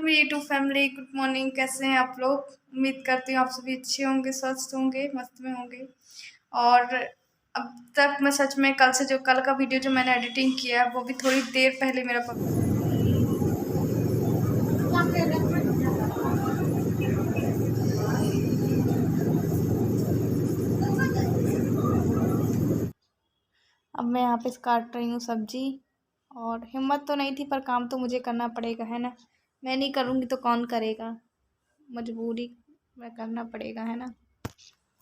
मेरी YouTube family, good morning. कैसे हैं आप लोग? उम्मीद करती हूँ आप सभी अच्छे होंगे, स्वस्थ होंगे, मस्त में होंगे। और अब तक मैं सच में कल का वीडियो जो मैंने एडिटिंग किया है वो भी थोड़ी देर पहले मेरा अब मैं यहाँ पे काट रही हूँ सब्जी। और हिम्मत तो नहीं थी पर काम तो मुझे करना पड़ेगा, है ना। मैं नहीं करूँगी तो कौन करेगा, मजबूरी में करना पड़ेगा, है ना।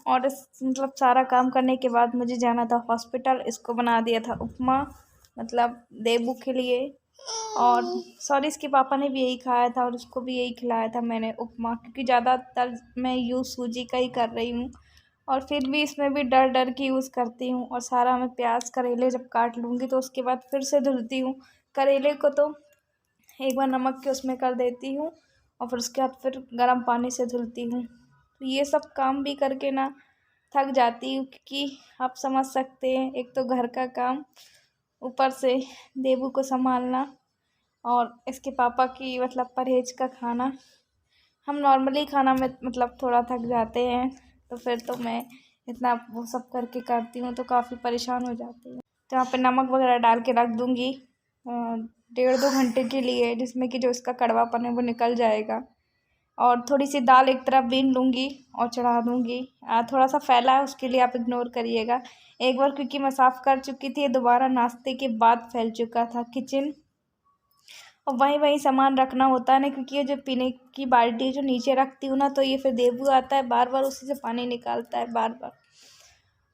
और मतलब सारा काम करने के बाद मुझे जाना था हॉस्पिटल। इसको बना दिया था उपमा, मतलब देबू के लिए। और सॉरी, इसके पापा ने भी यही खाया था और उसको भी यही खिलाया था मैंने उपमा, क्योंकि ज़्यादातर मैं यूज़ सूजी का ही कर रही हूँ। और फिर भी इसमें भी डर डर के यूज़ करती हूँ। और सारा मैं प्याज करेले जब काट लूँगी तो उसके बाद फिर से धुलती हूँ। करेले को तो एक बार नमक के उसमें कर देती हूँ और फिर उसके बाद फिर गर्म पानी से धुलती हूँ। तो ये सब काम भी करके ना थक जाती हूँ, क्योंकि आप समझ सकते हैं, एक तो घर का काम, ऊपर से देबू को संभालना और इसके पापा की मतलब परहेज का खाना। हम नॉर्मली खाना में मतलब थोड़ा थक जाते हैं, तो फिर तो मैं इतना वो सब करके करती हूँ तो काफ़ी परेशान हो जाती हूँ। तो यहाँ पे नमक वगैरह डाल के रख दूँगी 1.5-2 घंटे के लिए, जिसमें कि जो इसका कड़वापन है वो निकल जाएगा। और थोड़ी सी दाल एक तरफ बीन लूँगी और चढ़ा दूँगी। थोड़ा सा फैला है, उसके लिए आप इग्नोर करिएगा। एक बार क्योंकि मैं साफ़ कर चुकी थी, दोबारा नाश्ते के बाद फैल चुका था किचन। और वहीं वहीं सामान रखना होता है ना, क्योंकि ये जो पीने की बाल्टी जो नीचे रखती हूँ ना, तो ये फिर देबू आता है बार बार, उसी से पानी निकालता है बार बार।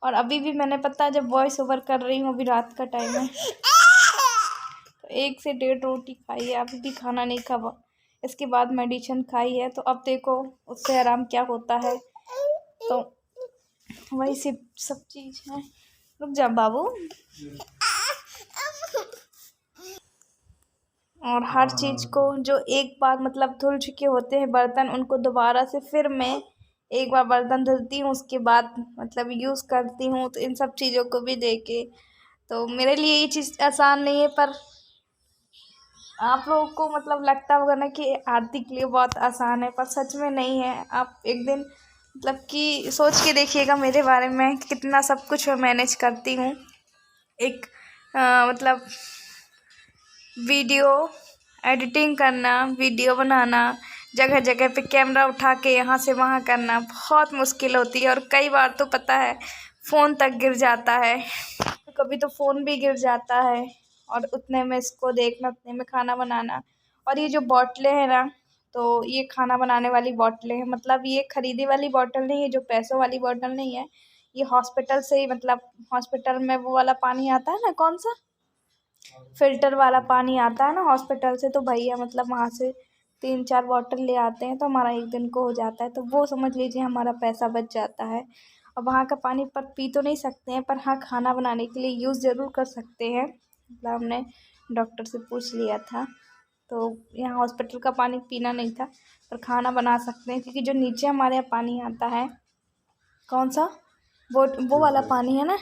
और अभी भी मैंने पता है जब वॉइस ओवर कर रही हूँ, अभी रात का टाइम है, तो 1 से 1.5 रोटी खाई है, अभी भी खाना नहीं खा। इसके बाद मेडिसिन खाई है, तो अब देखो उससे आराम क्या होता है। तो वही सब चीज़ है। रुक जा बाबू। और हर चीज़ को जो एक बार मतलब धुल चुके होते हैं बर्तन, उनको दोबारा से फिर मैं एक बार बर्तन धुलती हूँ, उसके बाद मतलब यूज़ करती हूँ। तो इन सब चीज़ों को भी देके तो मेरे लिए ये चीज़ आसान नहीं है, पर आप लोगों को मतलब लगता होगा ना कि आरती के लिए बहुत आसान है, पर सच में नहीं है। आप एक दिन मतलब कि सोच के देखिएगा मेरे बारे में, कितना सब कुछ मैं मैनेज करती हूँ। एक मतलब वीडियो एडिटिंग करना, वीडियो बनाना, जगह जगह पे कैमरा उठा के यहाँ से वहाँ करना बहुत मुश्किल होती है। और कई बार तो पता है फ़ोन तक गिर जाता है, कभी तो फ़ोन भी गिर जाता है। और उतने में इसको देखना, उतने में खाना बनाना। और ये जो बॉटलें हैं ना, तो ये खाना बनाने वाली बॉटलें हैं, मतलब ये ख़रीदी वाली बॉटल नहीं है, जो पैसों वाली बॉटल नहीं है। ये हॉस्पिटल से ही, मतलब हॉस्पिटल में वो वाला पानी आता है ना, कौन सा फ़िल्टर वाला पानी आता है ना हॉस्पिटल से, तो भैया मतलब वहाँ से 3-4 बॉटल ले आते हैं, तो हमारा एक दिन को हो जाता है। तो वो समझ लीजिए हमारा पैसा बच जाता है। और वहाँ का पानी पर पी तो नहीं सकते हैं, पर हाँ खाना बनाने के लिए यूज़ ज़रूर कर सकते हैं। मतलब हमने डॉक्टर से पूछ लिया था, तो यहाँ हॉस्पिटल का पानी पीना नहीं था, पर खाना बना सकते हैं। क्योंकि जो नीचे हमारे यहाँ पानी आता है, कौन सा, वो वाला पानी है ना,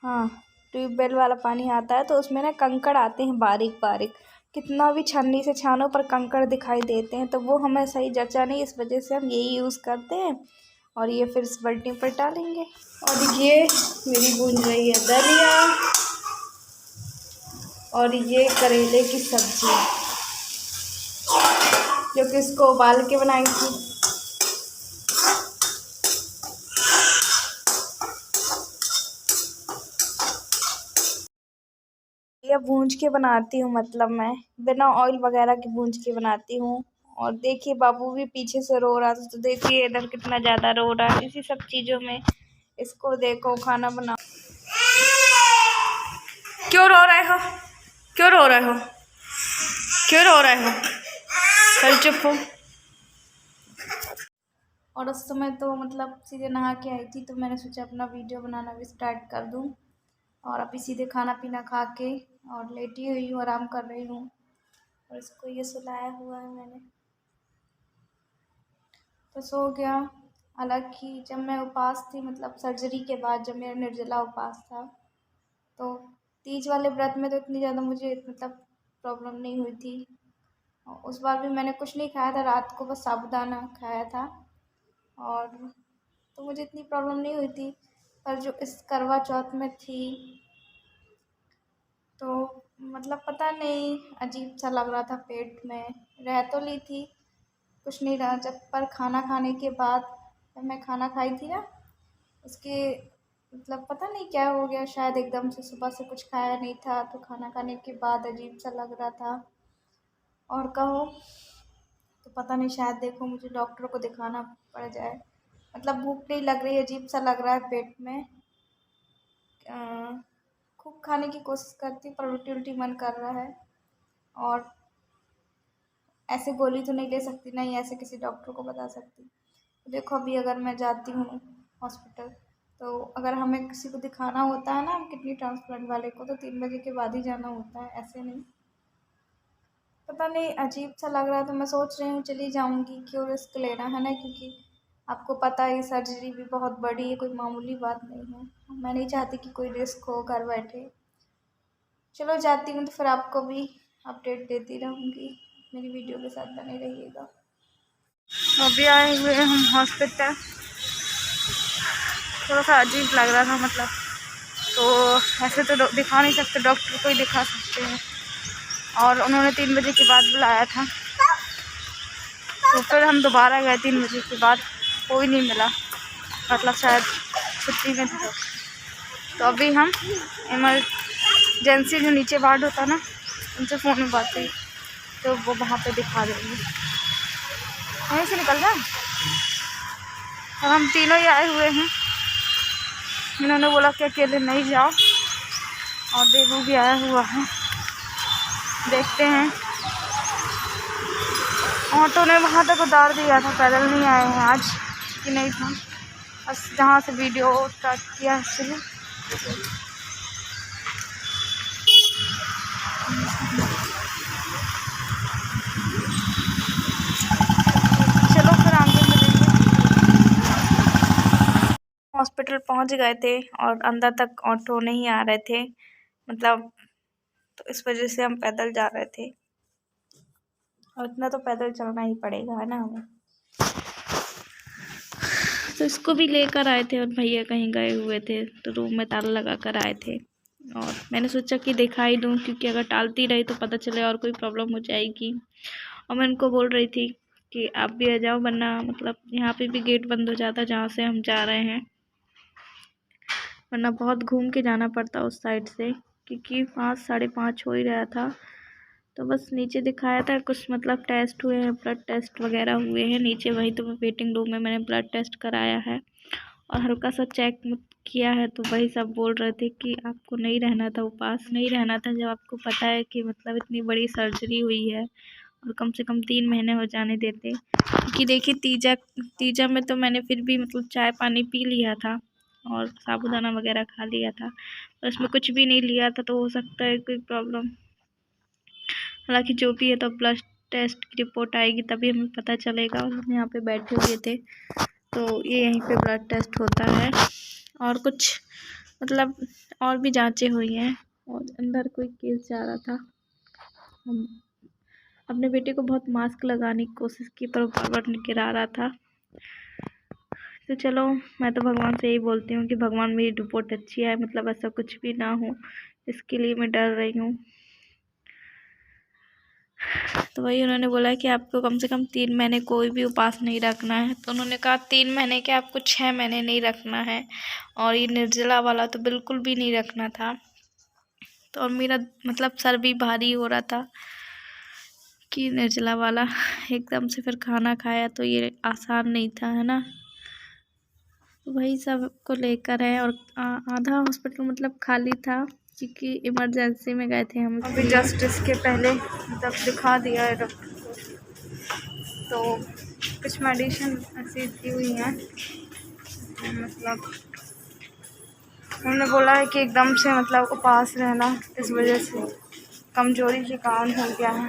हाँ, ट्यूबवेल वाला पानी आता है, तो उसमें ना कंकड़ आते हैं बारीक बारीक। कितना भी छन्नी से छानो पर कंकड़ दिखाई देते हैं, तो वो हमें सही जचा नहीं, इस वजह से हम यही यूज़ करते हैं। और ये फिर इस बाल्टी पर डालेंगे। और ये मेरी भून रही है दलिया, और ये करेले की सब्ज़ी, जो कि इसको उबाल के बनाई थी। ये भूंज के बनाती हूँ, मतलब मैं बिना ऑयल वगैरह के भूंज के बनाती हूँ। और देखिए बाबू भी पीछे से रो रहा था, तो देखिए इधर कितना ज़्यादा रो रहा है। इसी सब चीज़ों में इसको देखो खाना बना। क्यों रो रहे हो, क्यों रो रहे हो, क्यों रो रहे हो, चल चुप हो। और उस समय तो मतलब सीधे नहा के आई थी, तो मैंने सोचा अपना वीडियो बनाना भी स्टार्ट कर दूँ। और अभी सीधे खाना पीना खा के और लेटी हुई हूँ, आराम कर रही हूँ। और इसको ये सुलाया हुआ है मैंने, तो सो गया। हालांकि जब मैं उपास थी, मतलब सर्जरी के बाद जब मेरा निर्जला उपास था, तो तीज वाले व्रत में तो इतनी ज़्यादा मुझे मतलब प्रॉब्लम नहीं हुई थी। उस बार भी मैंने कुछ नहीं खाया था, रात को बस साबूदाना खाया था और तो मुझे इतनी प्रॉब्लम नहीं हुई थी। पर जो इस करवा चौथ में थी तो मतलब पता नहीं अजीब सा लग रहा था, पेट में रह तो ली थी, कुछ नहीं रहा। जब पर खाना खाने के बाद जब मैं खाना खाई थी ना, उसके मतलब पता नहीं क्या हो गया, शायद एकदम से सुबह से कुछ खाया नहीं था तो खाना खाने के बाद अजीब सा लग रहा था। और कहो तो पता नहीं, शायद देखो मुझे डॉक्टर को दिखाना पड़ जाए। मतलब भूख नहीं लग रही, अजीब सा लग रहा है पेट में। अ, खूब खाने की कोशिश करती पर उल्टी उल्टी मन कर रहा है। और ऐसे गोली तो नहीं ले सकती, नहीं ऐसे किसी डॉक्टर को बता सकती। देखो अभी अगर मैं जाती हूँ हॉस्पिटल, तो अगर हमें किसी को दिखाना होता है ना, किडनी ट्रांसप्लांट वाले को, तो 3 बजे के बाद ही जाना होता है, ऐसे नहीं। पता नहीं अजीब सा लग रहा है तो मैं सोच रही हूँ चली जाऊँगी, क्यों रिस्क लेना, है ना। क्योंकि आपको पता है ये सर्जरी भी बहुत बड़ी है, कोई मामूली बात नहीं है। मैं नहीं चाहती कि कोई रिस्क हो घर बैठे। चलो जाती हूँ तो फिर आपको भी अपडेट देती रहूँगी। मेरी वीडियो के साथ बने रहिएगा। अभी आए हुए हैं हम हॉस्पिटल। थोड़ा सा अजीब लग रहा था, मतलब तो ऐसे तो दिखा नहीं सकते, डॉक्टर को ही दिखा सकते हैं। और उन्होंने 3 बजे के बाद बुलाया था, तो फिर हम दोबारा गए 3 बजे के बाद, कोई नहीं मिला, मतलब शायद छुट्टी में थे। तो अभी हम इमरजेंसी जो नीचे वार्ड होता ना, उनसे फ़ोन में बात हुई तो वो वहाँ पे दिखा देंगे। वहीं से निकल जाए। और हम तीनों ही आए हुए हैं। इन्होंने बोला कि अकेले नहीं जाओ, और देवू भी आया हुआ है, देखते हैं। ऑटो ने वहाँ तक उतार दिया था, पैदल नहीं आए हैं आज, कि नहीं था बस जहाँ से वीडियो स्टार्ट किया इसलिए। चलो फिर आगे मिलेंगे। हॉस्पिटल पहुँच गए थे और अंदर तक ऑटो नहीं आ रहे थे, मतलब तो इस वजह से हम पैदल जा रहे थे। और इतना तो पैदल चलना ही पड़ेगा, है ना हमें। तो इसको भी लेकर आए थे और भैया कहीं गए हुए थे तो रूम में ताला लगा कर आए थे। और मैंने सोचा कि दिखा ही दूँ, क्योंकि अगर टालती रही तो पता चले और कोई प्रॉब्लम हो जाएगी। और मैं उनको बोल रही थी कि आप भी आ जाओ, वरना मतलब यहाँ पे भी गेट बंद हो जाता जहाँ से हम जा रहे हैं, वरना बहुत घूम के जाना पड़ता उस साइड से, क्योंकि 5 साढ़े 5 हो ही रहा था। तो बस नीचे दिखाया था कुछ, मतलब टेस्ट हुए हैं, ब्लड टेस्ट वगैरह हुए हैं नीचे, वहीं तो वेटिंग रूम में मैंने ब्लड टेस्ट कराया है और हल्का सा चेक किया है। तो वही सब बोल रहे थे कि आपको नहीं रहना था, उपास नहीं रहना था, जब आपको पता है कि मतलब इतनी बड़ी सर्जरी हुई है और कम से कम 3 महीने हो जाने देते। क्योंकि देखिए तीजा में तो मैंने फिर भी मतलब चाय पानी पी लिया था और साबूदाना वगैरह खा लिया था, और उसमें कुछ भी नहीं लिया था, तो हो सकता है कोई प्रॉब्लम। हालांकि जो भी है तो ब्लड टेस्ट की रिपोर्ट आएगी तभी हमें पता चलेगा। और हम यहाँ पे बैठे हुए थे तो ये यहीं पे ब्लड टेस्ट होता है, और कुछ मतलब और भी जांचें हुई हैं। और अंदर कोई केस जा रहा था, हम अपने बेटे को बहुत मास्क लगाने की कोशिश की पर बार बार गिरा रहा था। तो चलो, मैं तो भगवान से यही बोलती हूँ कि भगवान मेरी रिपोर्ट अच्छी आए, मतलब ऐसा कुछ भी ना हो, इसके लिए मैं डर रही हूँ। तो वही उन्होंने बोला कि आपको कम से कम 3 महीने कोई भी उपास नहीं रखना है। तो उन्होंने कहा 3 महीने के आपको 6 महीने नहीं रखना है, और ये निर्जला वाला तो बिल्कुल भी नहीं रखना था। तो और मेरा मतलब सर भी भारी हो रहा था कि निर्जला वाला एकदम से फिर खाना खाया तो ये आसान नहीं था, है ना। तो वही सब को लेकर है। और आधा हॉस्पिटल मतलब खाली था, क्योंकि इमरजेंसी में गए थे हम। अभी जस्ट इसके पहले मतलब दिखा दिया है डॉक्टर को, तो कुछ मेडिसिन ऐसी दी हुई हैं, मतलब उन्होंने बोला है कि एकदम से मतलब उपास रहना, इस वजह से कमजोरी के कारण हो गया है,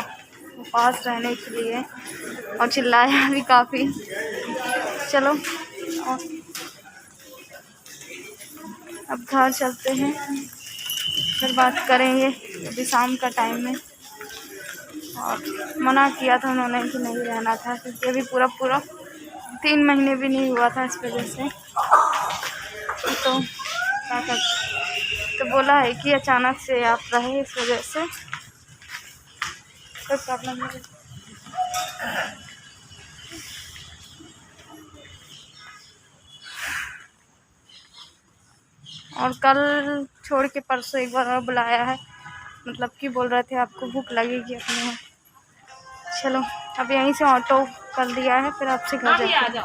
उपास रहने के लिए। और चिल्लाया भी काफ़ी। चलो और अब घर चलते हैं, फिर बात करेंगे, अभी शाम का टाइम है। और मना किया था उन्होंने कि नहीं रहना था, क्योंकि अभी पूरा 3 महीने भी नहीं हुआ था इस वजह से। तो क्या कर, तो बोला है कि अचानक से आप रहे, इस वजह से कोई प्रॉब्लम नहीं। और कल छोड़ के परसों एक बार और बुलाया है, मतलब कि बोल रहे थे आपको भूख लगेगी अपने यहाँ। चलो अब यहीं से ऑटो कर लिया है, फिर आपसे घर जाते हैं।